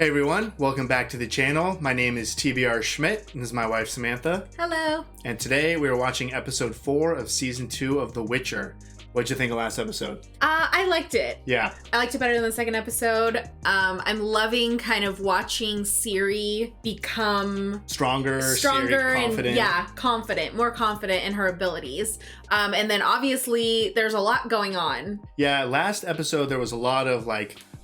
Hey everyone, welcome back to the channel. My name is TVR Schmitt, and this is my wife Samantha. Hello. And today we are watching episode 4 of season 2 of The Witcher. What'd you think of last episode? I liked it. Yeah. I liked it better than the second episode. I'm loving kind of watching Ciri become Stronger Ciri, confident. and confident, more confident in her abilities. And then obviously there's a lot going on. Yeah, last episode there was a lot of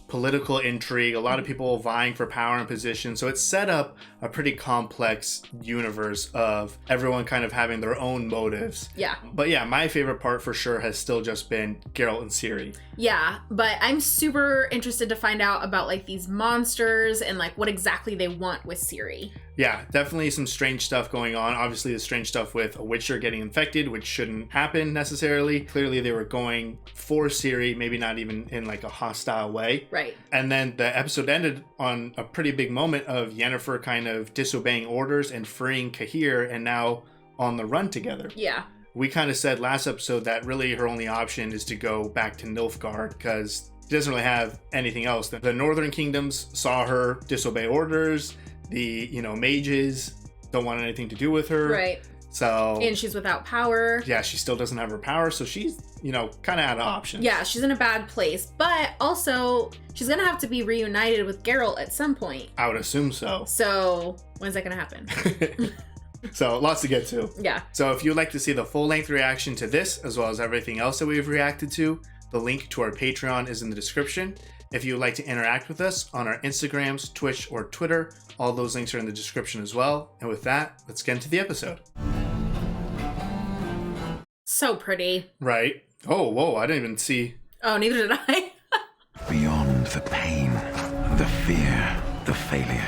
political intrigue, a lot of people vying for power and position. So it set up a pretty complex universe of everyone kind of having their own motives. Yeah. But yeah, my favorite part for sure has still just been Geralt and Ciri. Yeah, but I'm super interested to find out about these monsters and what exactly they want with Ciri. Yeah, definitely some strange stuff going on. Obviously, the strange stuff with a Witcher getting infected, which shouldn't happen necessarily. Clearly, they were going for Ciri, maybe not even in a hostile way. Right. And then the episode ended on a pretty big moment of Yennefer kind of disobeying orders and freeing Cahir, and now on the run together. Yeah. We kind of said last episode that really her only option is to go back to Nilfgaard because she doesn't really have anything else. The Northern Kingdoms saw her disobey orders. The, mages don't want anything to do with her. Right. So. And she's without power. Yeah, she still doesn't have her power. So she's, kind of out of options. Yeah, she's in a bad place. But also, she's going to have to be reunited with Geralt at some point. I would assume so. So, when's that going to happen? So, lots to get to. Yeah. So, if you'd like to see the full-length reaction to this, as well as everything else that we've reacted to, the link to our Patreon is in the description. If you would like to interact with us on our Instagrams, Twitch, or Twitter, all those links are in the description as well. And with that, let's get into the episode. So pretty. Right. Oh, whoa, I didn't even see. Oh, neither did I. Beyond the pain, the fear, the failure.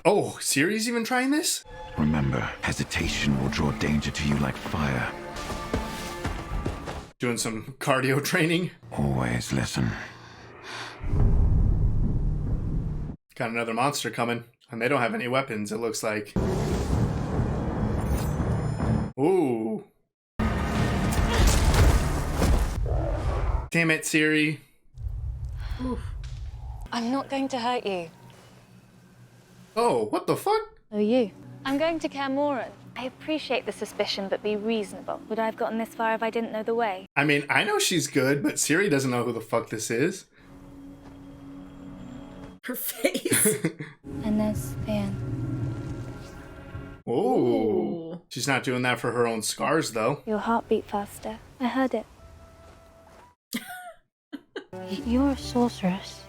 Oh, Ciri's even trying this? Remember, hesitation will draw danger to you like fire. Doing some cardio training. Always listen. Got another monster coming, and they don't have any weapons, it looks like. Ooh. Damn it, Ciri. Oof. I'm not going to hurt you. Oh, what the fuck? Oh, you? I'm going to Kaer Morhen. I appreciate the suspicion, but be reasonable. Would I have gotten this far if I didn't know the way? I mean, I know she's good, but Ciri doesn't know who the fuck this is. Her face. And there's Ian. Ooh. She's not doing that for her own scars, though. Your heart beat faster. I heard it. You're a sorceress.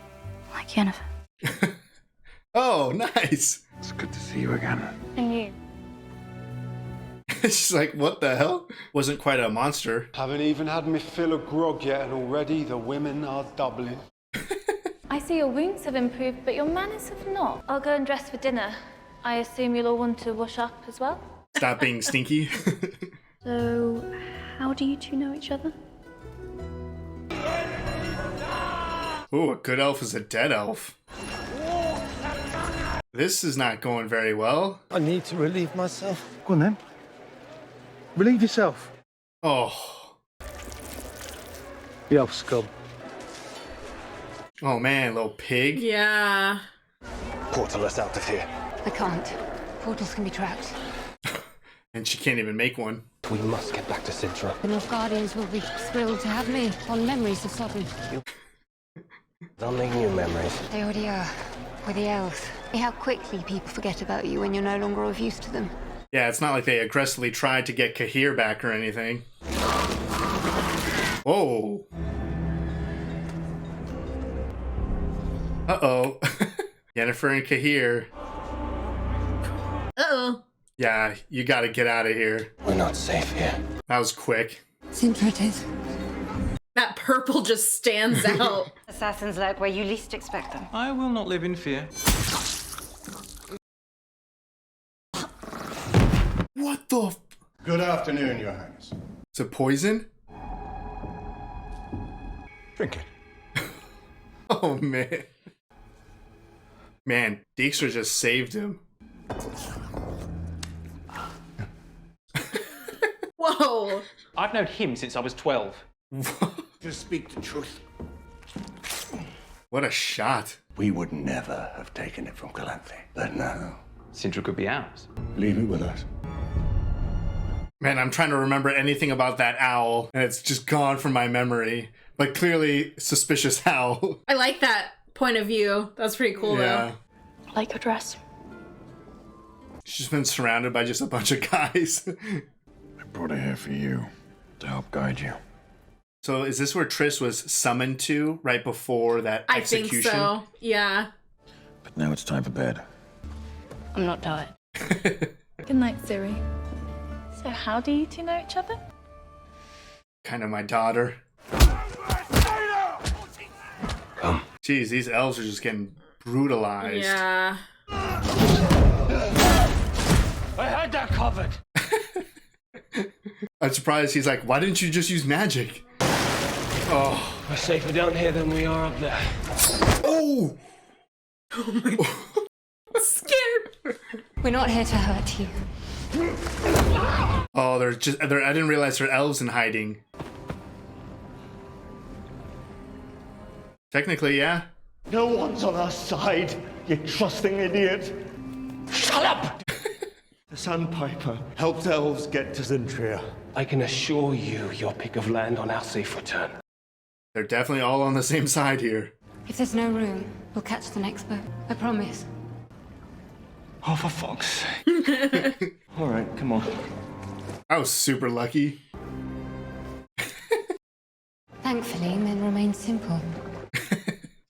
Like Yennefer. Oh, nice. It's good to see you again. And you? She's like, what the hell? Wasn't quite a monster. Haven't even had me fill a grog yet, and already the women are doubling. I see your wounds have improved, but your manners have not. I'll go and dress for dinner. I assume you'll all want to wash up as well? Stop being stinky. So, how do you two know each other? Ooh, a good elf is a dead elf. This is not going very well. I need to relieve myself. Go on then. Relieve yourself. Oh. The elf scum. Oh man, little pig. Yeah. Portal us out of here. I can't. Portals can be trapped. And she can't even make one. We must get back to Sintra. The North Guardians will be thrilled to have me on memories of Sodden. They'll make new memories. They already are. With the elves. See how quickly people forget about you when you're no longer of use to them. Yeah, it's not like they aggressively tried to get Cahir back or anything. Whoa. Uh-oh. Yennefer and Cahir. Uh-oh. Yeah, you gotta get out of here. We're not safe here. That was quick. Sintra it is. That purple just stands out. Assassins lurk where you least expect them. I will not live in fear. What the f- Good afternoon, Your Highness. Is it poison? Drink it. Oh, man. Man, Dijkstra just saved him. Whoa. I've known him since I was 12. Just speak the truth. What a shot. We would never have taken it from Calanthe. But now, Sintra could be ours. leave it with us. Man, I'm trying to remember anything about that owl, and it's just gone from my memory. But clearly, suspicious owl. I like that point of view. That's pretty cool, Yeah. though. Like your dress. She's been surrounded by just a bunch of guys. I brought her here for you, to help guide you. So is this where Triss was summoned to right before that I execution? think so. Yeah. But now it's time for bed. I'm not tired. Good night, Ciri. So how do you two know each other? Kind of my daughter. Come. Jeez, these elves are just getting brutalized. Yeah. I had that covered. I'm surprised he's like, why didn't you just use magic? Oh. We're safer down here than we are up there. Oh! Oh my God. Scared. We're not here to hurt you. Oh, I didn't realize there are elves in hiding. Technically, yeah. No one's on our side, you trusting idiot. Shut up! The Sandpiper helped elves get to Zentria. I can assure you your pick of land on our safe return. They're definitely all on the same side here. If there's no room, we'll catch the next boat. I promise. Oh, for fuck's sake. All right, come on. I was super lucky. Thankfully, men remain simple.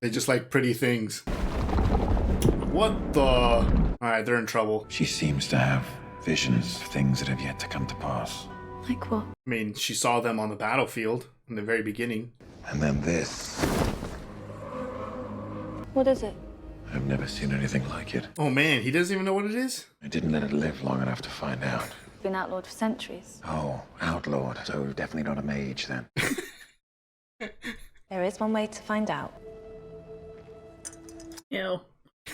They just like pretty things. What the? Alright, they're in trouble. She seems to have visions of things that have yet to come to pass. Like what? I mean, she saw them on the battlefield in the very beginning. And then this. What is it? I've never seen anything like it. Oh man, he doesn't even know what it is? I didn't let it live long enough to find out. Been outlawed for centuries. Oh, outlawed. So definitely not a mage then. There is one way to find out. Ew.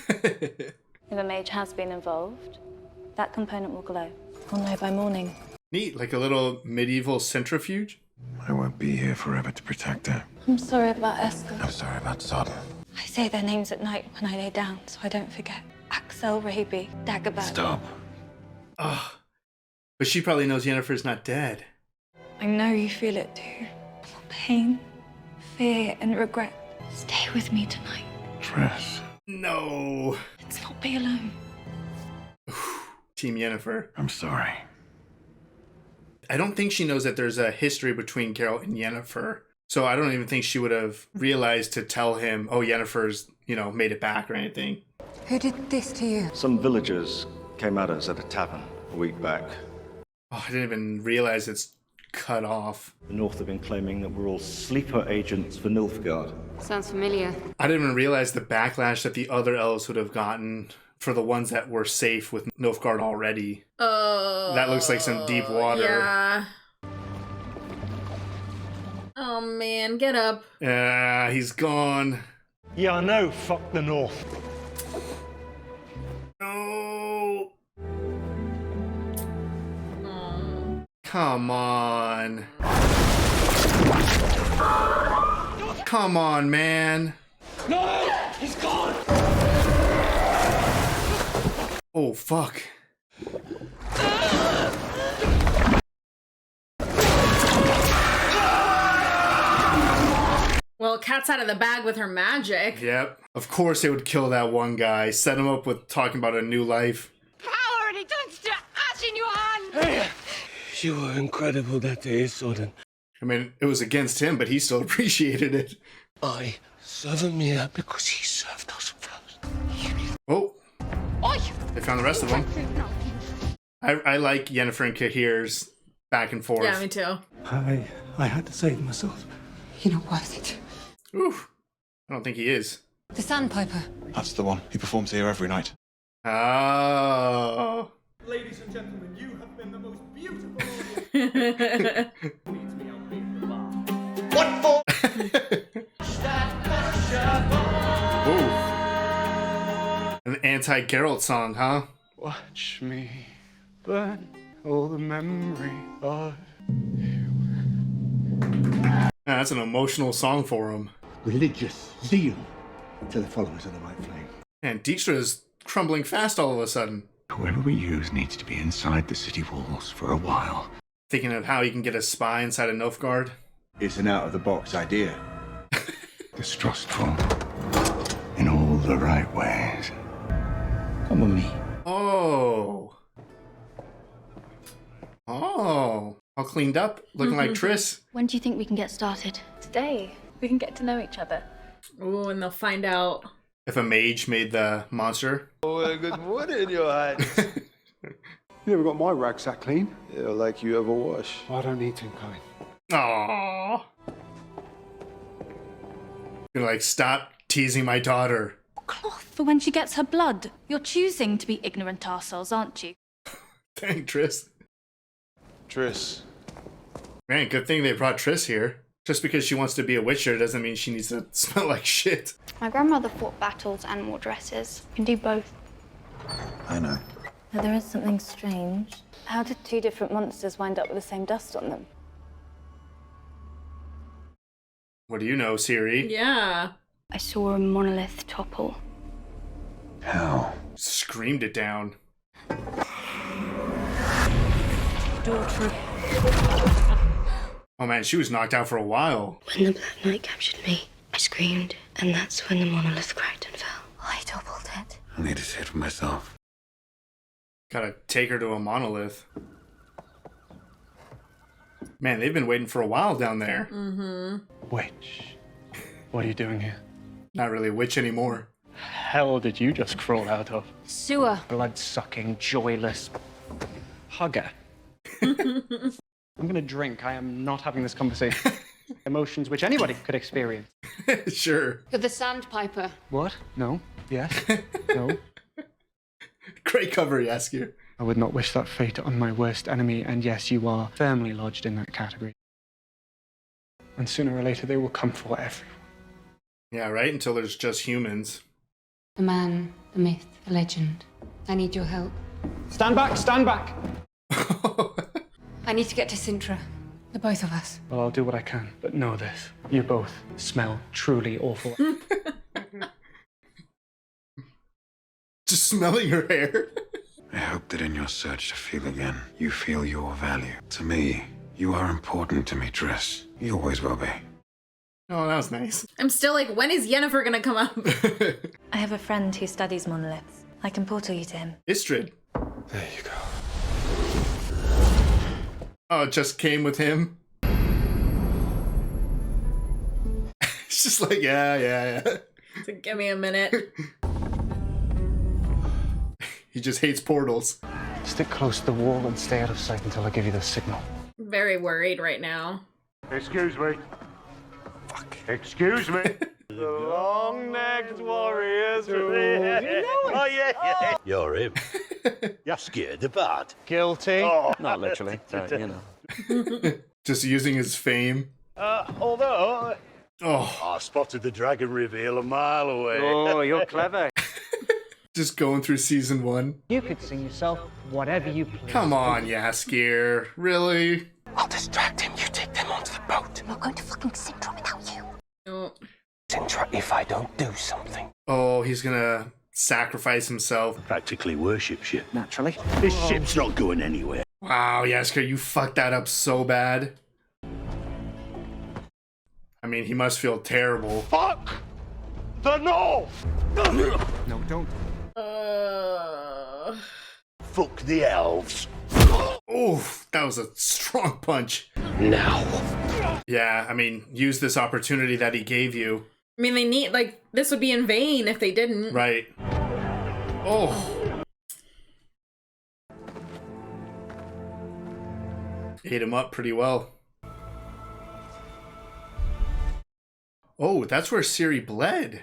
If a mage has been involved, that component will glow. We'll know by morning. Neat, like a little medieval centrifuge. I won't be here forever to protect her. I'm sorry about Esther. I'm sorry about Sodden. I say their names at night when I lay down, so I don't forget. Axel, Raby, Dagobah. Stop. Ugh. But she probably knows Yennefer's not dead. I know you feel it too. Pain, fear, and regret. Stay with me tonight. Triss. No. Let's not be alone. Team Yennefer. I'm sorry. I don't think she knows that there's a history between Geralt and Yennefer. So I don't even think she would have realized to tell him, oh, Yennefer's, made it back or anything. Who did this to you? Some villagers came at us at a tavern a week back. Oh, I didn't even realize it's cut off. The North have been claiming that we're all sleeper agents for Nilfgaard. Sounds familiar. I didn't even realize the backlash that the other elves would have gotten for the ones that were safe with Nilfgaard already. Oh. That looks like some deep water. Yeah. Oh man, get up. Yeah, he's gone. Yeah, I know, fuck the North. No. Come on. Come on, man. No! He's gone! Oh, fuck. Well, cat's out of the bag with her magic. Yep. Of course they would kill that one guy. Set him up with talking about a new life. Power and it turns to ash in your hand! Hey! You were incredible that day, Sodden. I mean, it was against him, but he still appreciated it. I serve him here because he served us first. Oh. Oi! They found the rest of them. I like Yennefer and Cahir's back and forth. Yeah, me too. I had to save myself. You're not worth it. Oof. I don't think he is. The Sandpiper. That's the one. He performs here every night. Oh. Ladies and gentlemen, you have been the most beautiful What for? Ooh. An anti-Geralt song, huh? Watch me burn all the memory of... Yeah, that's an emotional song for him. Religious zeal to the followers of the White Flame. And Dijkstra is crumbling fast all of a sudden. Whoever we use needs to be inside the city walls for a while. Thinking of how he can get a spy inside of Nilfgaard. It's an out-of-the-box idea. Distrustful in all the right ways. Come with me. Oh. Oh. All cleaned up, looking like Triss. When do you think we can get started? Today. We can get to know each other. Oh, and they'll find out. If a mage made the monster. Oh, good morning, your highness. You never got my rucksack clean. Yeah, like you ever wash. I don't need to, Kai. Aww. You're like, stop teasing my daughter. Cloth for when she gets her blood. You're choosing to be ignorant arseholes, aren't you? Dang, Triss. Triss. Man, good thing they brought Triss here. Just because she wants to be a witcher doesn't mean she needs to smell like shit. My grandmother fought battles and wore dresses. You can do both. I know. Now, there is something strange. How did two different monsters wind up with the same dust on them? What do you know, Ciri? Yeah. I saw a monolith topple. How? Screamed it down. Daughter. Oh man, she was knocked out for a while. When the Black Knight captured me, I screamed, and that's when the monolith cracked and fell. I doubled it. I need to see it for myself. Gotta take her to a monolith. Man, they've been waiting for a while down there. Mm-hmm. Witch. What are you doing here? Not really a witch anymore. Hell did you just crawl out of? Sewer. Blood-sucking, joyless hugger. I'm gonna drink. I am not having this conversation. Emotions which anybody could experience. Sure. You're the sandpiper. What? No. Yes. No. Great cover, Yaskier. I would not wish that fate on my worst enemy, and yes, you are firmly lodged in that category. And sooner or later, they will come for everyone. Yeah, right? Until there's just humans. The man, the myth, the legend. I need your help. Stand back! Stand back! I need to get to Sintra. The both of us. Well, I'll do what I can, but know this. You both smell truly awful. Just smelling her hair. I hope that in your search to feel again, you feel your value. To me, you are important to me, Triss. You always will be. Oh, that was nice. I'm still like, when is Yennefer gonna come up? I have a friend who studies monoliths. I can portal you to him. Istrid. There you go. Oh, it just came with him. It's just like, yeah. So give me a minute. He just hates portals. Stick close to the wall and stay out of sight until I give you the signal. Very worried right now. Excuse me. Fuck. Excuse me. The long-necked warriors. Oh, yeah. You're him. You're scared of bad. Guilty. Oh. Not literally, but you know. Just using his fame. Although, Oh, I spotted the dragon reveal a mile away. Oh, you're clever. just going through season 1. You could sing yourself whatever you please. Come on, Yaskier. Really? I'll distract him. You take them onto the boat. I'm not going to fucking Sintra without you. Oh. Sintra, if I don't do something. Oh, he's gonna sacrifice himself. Practically worships you. Naturally. This ship's not going anywhere. Wow, Yaskier, you fucked that up so bad. I mean, he must feel terrible. Fuck the north! No, don't. Fuck the elves. Oof, that was a strong punch. Now. Yeah, I mean, use this opportunity that he gave you. I mean, they need, like, this would be in vain if they didn't. Right. Oh. Ate him up pretty well. Oh, that's where Ciri bled.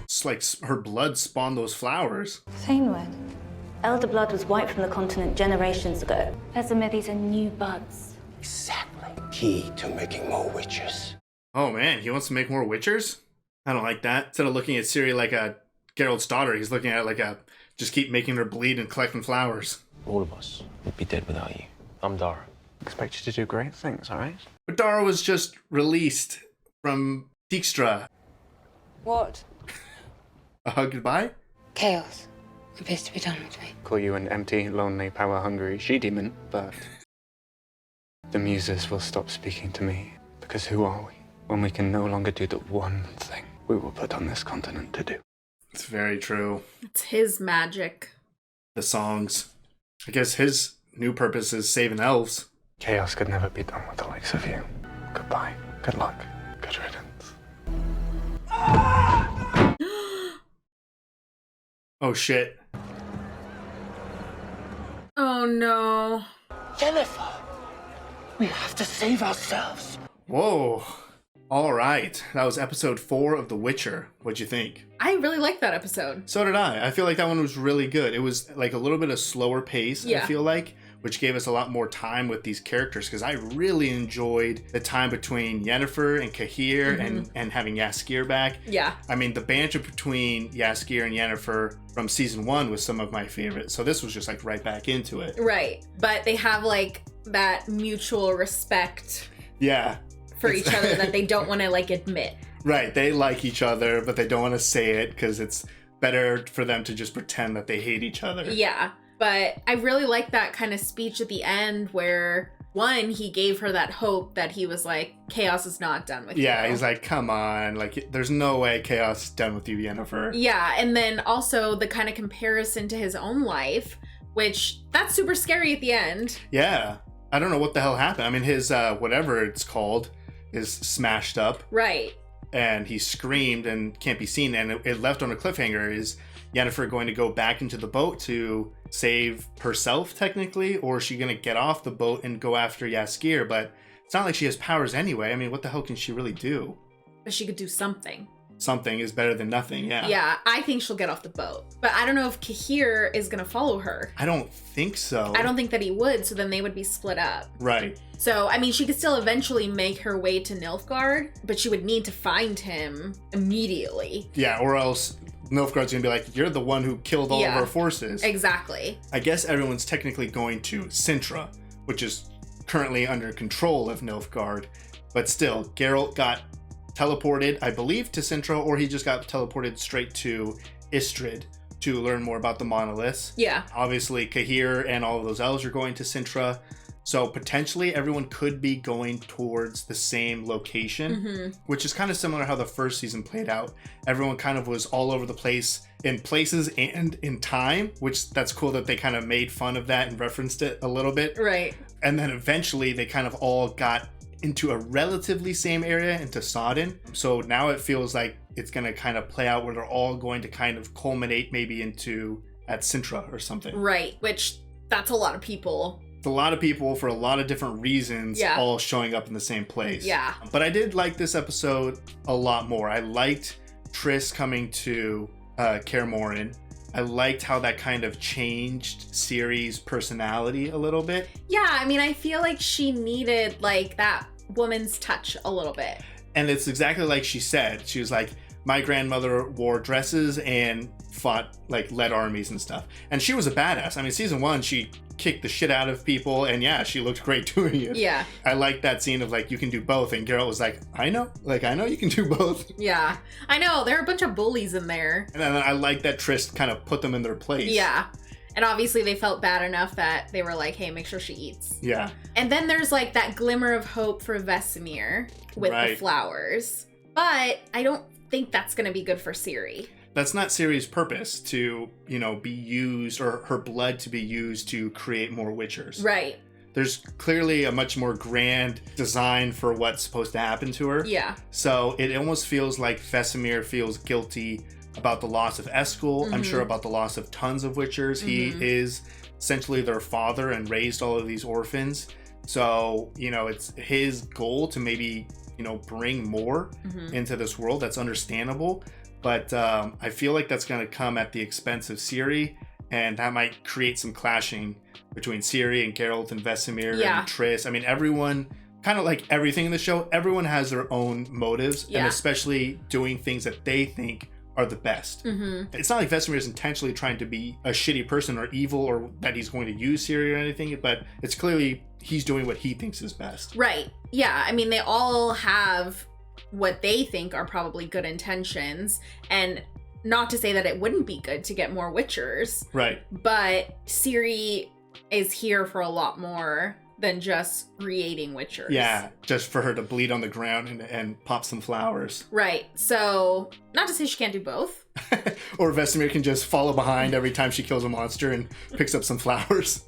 It's like her blood spawned those flowers. Fainwood. Elder blood was wiped from the continent generations ago. Vesemir, these are new buds. Exactly. Key to making more witches. Oh man, he wants to make more witchers? I don't like that. Instead of looking at Ciri like a Geralt's daughter, he's looking at it like a just keep making her bleed and collecting flowers. All of us would be dead without you. I'm Dara. Expect you to do great things, all right? But Dara was just released from Dijkstra. What? A hug goodbye? Chaos appears to be done with me. Call you an empty, lonely, power-hungry she-demon, but the muses will stop speaking to me. Because who are we when we can no longer do the one thing we were put on this continent to do? It's very true. It's his magic. The songs. I guess his new purpose is saving elves. Chaos could never be done with the likes of you. Goodbye. Good luck. Good riddance. Oh shit. Oh no. Yennefer! We have to save ourselves. Whoa. All right. That was episode 4 of The Witcher. What'd you think? I really liked that episode. So did I. I feel like that one was really good. It was like a little bit of slower pace, Yeah. I feel like, which gave us a lot more time with these characters because I really enjoyed the time between Yennefer and Cahir and having Jaskier back. Yeah. I mean, the banter between Jaskier and Yennefer from season 1 was some of my favorites. So this was just like right back into it. Right. But they have like that mutual respect Yeah. for each other that they don't want to like admit. Right. They like each other, but they don't want to say it because it's better for them to just pretend that they hate each other. Yeah. But I really like that kind of speech at the end where, one, he gave her that hope that he was like, chaos is not done with you. Yeah, he's like, come on. Like, there's no way chaos is done with you, Yennefer. Yeah, and then also the kind of comparison to his own life, which that's super scary at the end. Yeah. I don't know what the hell happened. I mean, his, whatever it's called, is smashed up. Right. And he screamed and can't be seen. And it left on a cliffhanger. Is Yennefer going to go back into the boat to save herself, technically? Or is she going to get off the boat and go after Jaskier? But it's not like she has powers anyway. I mean, what the hell can she really do? But she could do something. Something is better than nothing, yeah. Yeah, I think she'll get off the boat. But I don't know if Cahir is going to follow her. I don't think so. I don't think that he would, so then they would be split up. Right. So, I mean, she could still eventually make her way to Nilfgaard, but she would need to find him immediately. Yeah, or else Nilfgaard's gonna be like, you're the one who killed all of our forces. Exactly. I guess everyone's technically going to Sintra, which is currently under control of Nilfgaard, but still, Geralt got teleported, I believe, to Sintra, or he just got teleported straight to Istrid to learn more about the monoliths. Yeah. Obviously, Cahir and all of those elves are going to Sintra, so potentially everyone could be going towards the same location, which is kind of similar to how the first season played out. Everyone kind of was all over the place in places and in time, which that's cool that they kind of made fun of that and referenced it a little bit. Right. And then eventually they kind of all got into a relatively same area, into Sodden. So now it feels like it's going to kind of play out where they're all going to kind of culminate maybe into at Sintra or something. Right, which that's a lot of people. It's a lot of people for a lot of different reasons, all showing up in the same place. Yeah. But I did like this episode a lot more. I liked Triss coming to Kaer Morhen. I liked how that kind of changed Ciri's personality a little bit. Yeah, I mean, I feel like she needed like that woman's touch a little bit. And it's exactly like she said. She was like, my grandmother wore dresses and fought, like, led armies and stuff. And she was a badass. I mean, season 1, she kicked the shit out of people, and yeah, she looked great doing it. Yeah. I liked that scene of, like, you can do both, and Geralt was like, I know you can do both. Yeah, I know, there are a bunch of bullies in there. And then I like that Triss kind of put them in their place. Yeah. And obviously they felt bad enough that they were like, hey, make sure she eats. Yeah. And then there's like that glimmer of hope for Vesemir with the flowers. But I don't think that's going to be good for Ciri. That's not Ciri's purpose to, be used, or her blood to be used to create more Witchers. Right. There's clearly a much more grand design for what's supposed to happen to her. Yeah. So it almost feels like Vesemir feels guilty about the loss of Eskel. I'm sure about the loss of tons of Witchers. He is essentially their father and raised all of these orphans. So, it's his goal to maybe, bring more into this world. That's understandable. But I feel like that's going to come at the expense of Ciri, and that might create some clashing between Ciri and Geralt and Vesemir and Triss. I mean, everyone, kind of like everything in the show, everyone has their own motives, and especially doing things that they think are the best. It's not like Vesemir is intentionally trying to be a shitty person or evil, or that he's going to use Ciri or anything, but it's clearly he's doing what he thinks is best. Right. Yeah. I mean, they all have what they think are probably good intentions. And not to say that it wouldn't be good to get more Witchers. Right. But Ciri is here for a lot more than just creating Witchers. Yeah, just for her to bleed on the ground and pop some flowers. Right. So, not to say she can't do both. Or Vesemir can just follow behind every time she kills a monster and picks up some flowers.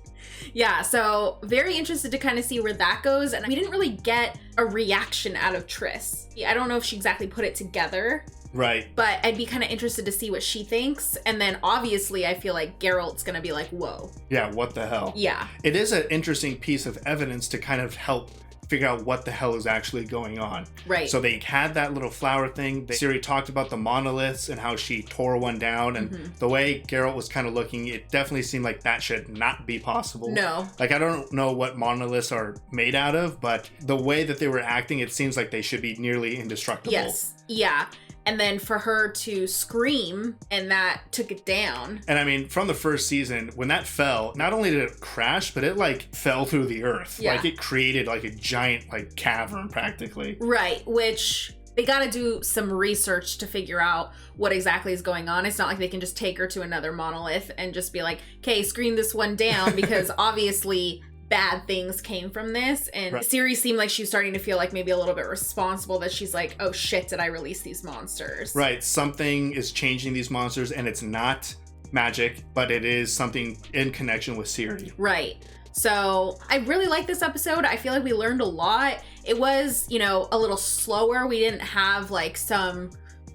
Yeah, so very interested to kind of see where that goes. And we didn't really get a reaction out of Triss. I don't know if she exactly put it together. Right. But I'd be kind of interested to see what she thinks. And then obviously I feel like Geralt's going to be like, whoa. Yeah, what the hell? Yeah. It is an interesting piece of evidence to kind of help figure out what the hell is actually going on. Right. So they had that little flower thing. Ciri talked about the monoliths and how she tore one down. And the way Geralt was kind of looking, it definitely seemed like that should not be possible. No. Like, I don't know what monoliths are made out of, but the way that they were acting, it seems like they should be nearly indestructible. Yes. Yeah. And then for her to scream, and that took it down. And I mean, from the first season, when that fell, not only did it crash, but it like fell through the earth. Yeah. Like it created like a giant like cavern practically. Right, which they got to do some research to figure out what exactly is going on. It's not like they can just take her to another monolith and just be like, okay, scream this one down, because obviously bad things came from this. And right. Ciri seemed like she was starting to feel like maybe a little bit responsible, that she's like, oh shit, did I release these monsters? Right, something is changing these monsters, and it's not magic, but it is something in connection with Ciri. Right. So I really like this episode. I feel like we learned a lot. It was, a little slower. We didn't have like some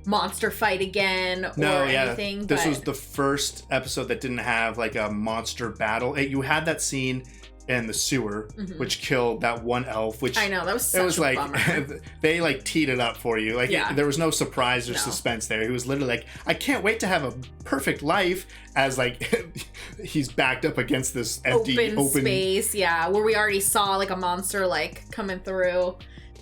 monster fight again or anything. This was the first episode that didn't have like a monster battle. You had that scene in the sewer, which killed that one elf, which I know, that was such a bummer. They like teed it up for you. Like there was no surprise or suspense there. He was literally like, I can't wait to have a perfect life, as like he's backed up against this empty open space, where we already saw like a monster like coming through.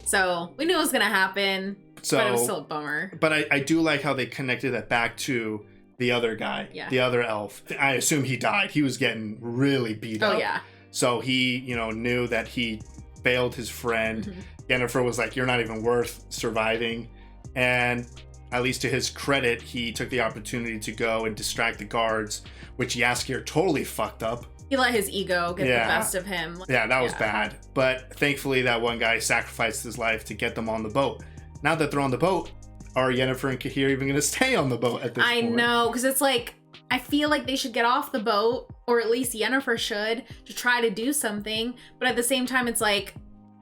So we knew it was gonna happen, but it was still a bummer. But I do like how they connected that back to the other guy, the other elf. I assume he died. He was getting really beat up. Oh yeah. So he, knew that he failed his friend. Yennefer was like, you're not even worth surviving. And at least to his credit, he took the opportunity to go and distract the guards, which Jaskier totally fucked up. He let his ego get the best of him. Yeah, that was bad. But thankfully, that one guy sacrificed his life to get them on the boat. Now that they're on the boat, are Yennefer and Cahir even going to stay on the boat at this point? I know, because it's like, I feel like they should get off the boat, or at least Yennefer should, to try to do something. But at the same time, it's like,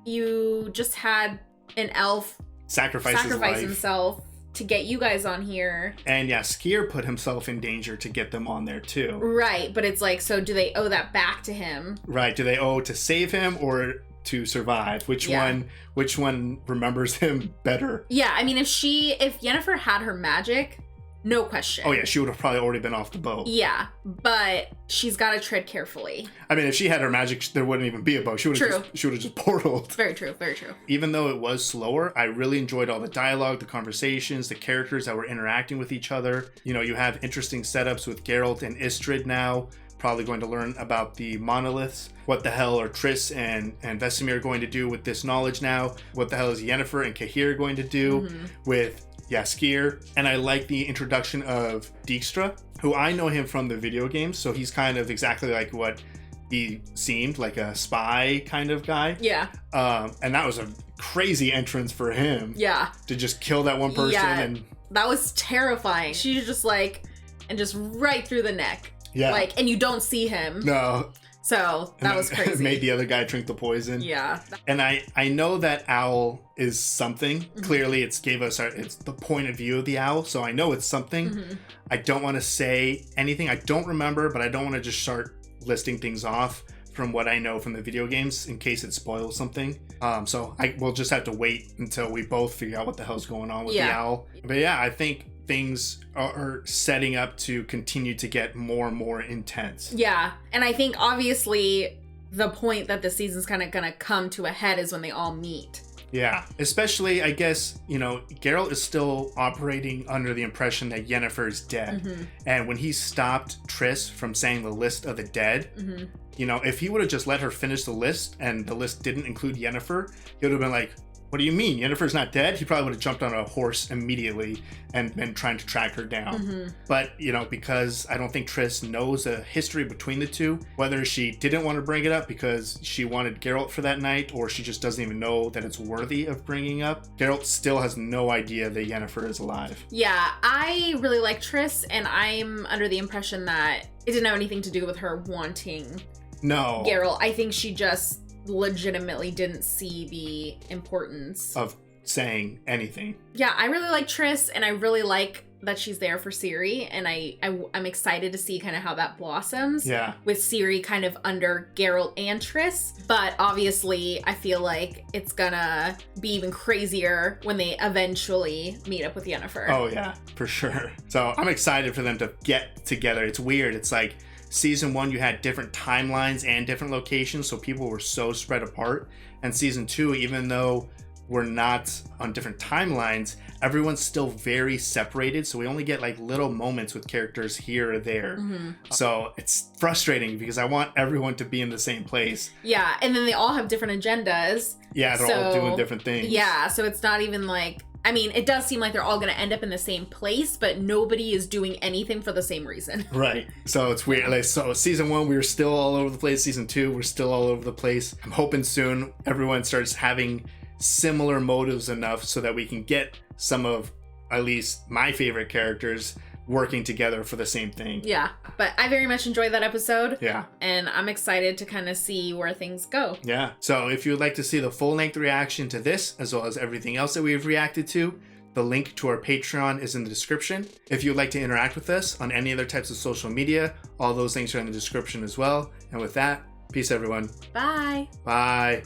you just had an elf sacrifice his life. Himself to get you guys on here. And Skier put himself in danger to get them on there too. Right, but it's like, so do they owe that back to him? Right, do they owe to save him or to survive? Which one remembers him better? Yeah, I mean, if Yennefer had her magic, no question. Oh yeah, she would have probably already been off the boat. Yeah, but she's got to tread carefully. I mean, if she had her magic, there wouldn't even be a boat. She would have just portaled. Very true, very true. Even though it was slower, I really enjoyed all the dialogue, the conversations, the characters that were interacting with each other. You have interesting setups with Geralt and Istrid now. Probably going to learn about the monoliths. What the hell are Triss and Vesemir going to do with this knowledge now? What the hell is Yennefer and Cahir going to do with Jaskier? And I like the introduction of Dijkstra, who I know him from the video games, so he's kind of exactly like what he seemed, like a spy kind of guy. Yeah. And that was a crazy entrance for him. Yeah. To just kill that one person. Yeah, and that was terrifying. She's just like, and just right through the neck. Yeah. Like, and you don't see him. No. So that was crazy. It made the other guy drink the poison. Yeah. And I know that owl is something. Clearly, it's the point of view of the owl, so I know it's something. I don't want to say anything. I don't remember, but I don't want to just start listing things off from what I know from the video games in case it spoils something. So we'll just have to wait until we both figure out what the hell's going on with the owl. But yeah, I think things are setting up to continue to get more and more intense. Yeah, and I think obviously the point that the season's kind of gonna come to a head is when they all meet. Yeah, especially, I guess, Geralt is still operating under the impression that Yennefer is dead. And when he stopped Triss from saying the list of the dead, if he would have just let her finish the list and the list didn't include Yennefer, he would have been like, what do you mean? Yennefer's not dead? He probably would have jumped on a horse immediately and been trying to track her down. But, because I don't think Triss knows the history between the two, whether she didn't want to bring it up because she wanted Geralt for that night, or she just doesn't even know that it's worthy of bringing up, Geralt still has no idea that Yennefer is alive. Yeah, I really like Triss, and I'm under the impression that it didn't have anything to do with her wanting Geralt. I think she just legitimately didn't see the importance of saying anything. Yeah, I really like Triss, and I really like that she's there for Ciri, and I'm excited to see kind of how that blossoms. Yeah. With Ciri kind of under Geralt and Triss, but obviously I feel like it's gonna be even crazier when they eventually meet up with Yennefer. Oh yeah, for sure. So I'm excited for them to get together. It's weird. It's like season 1, you had different timelines and different locations, so people were so spread apart. And season 2, even though we're not on different timelines, everyone's still very separated. So we only get like little moments with characters here or there. So it's frustrating because I want everyone to be in the same place. Yeah, and then they all have different agendas. Yeah, they're all doing different things. Yeah, so it's not even like, I mean, it does seem like they're all going to end up in the same place, but nobody is doing anything for the same reason. Right. So it's weird. Like, so season 1, we were still all over the place. Season 2, we're still all over the place. I'm hoping soon everyone starts having similar motives enough so that we can get some of, at least my favorite characters, working together for the same thing. Yeah, but I very much enjoyed that episode. Yeah. And I'm excited to kind of see where things go. Yeah. So if you would like to see the full-length reaction to this, as well as everything else that we've reacted to, the link to our Patreon is in the description. If you would like to interact with us on any other types of social media, all those links are in the description as well. And with that, peace everyone. Bye. Bye.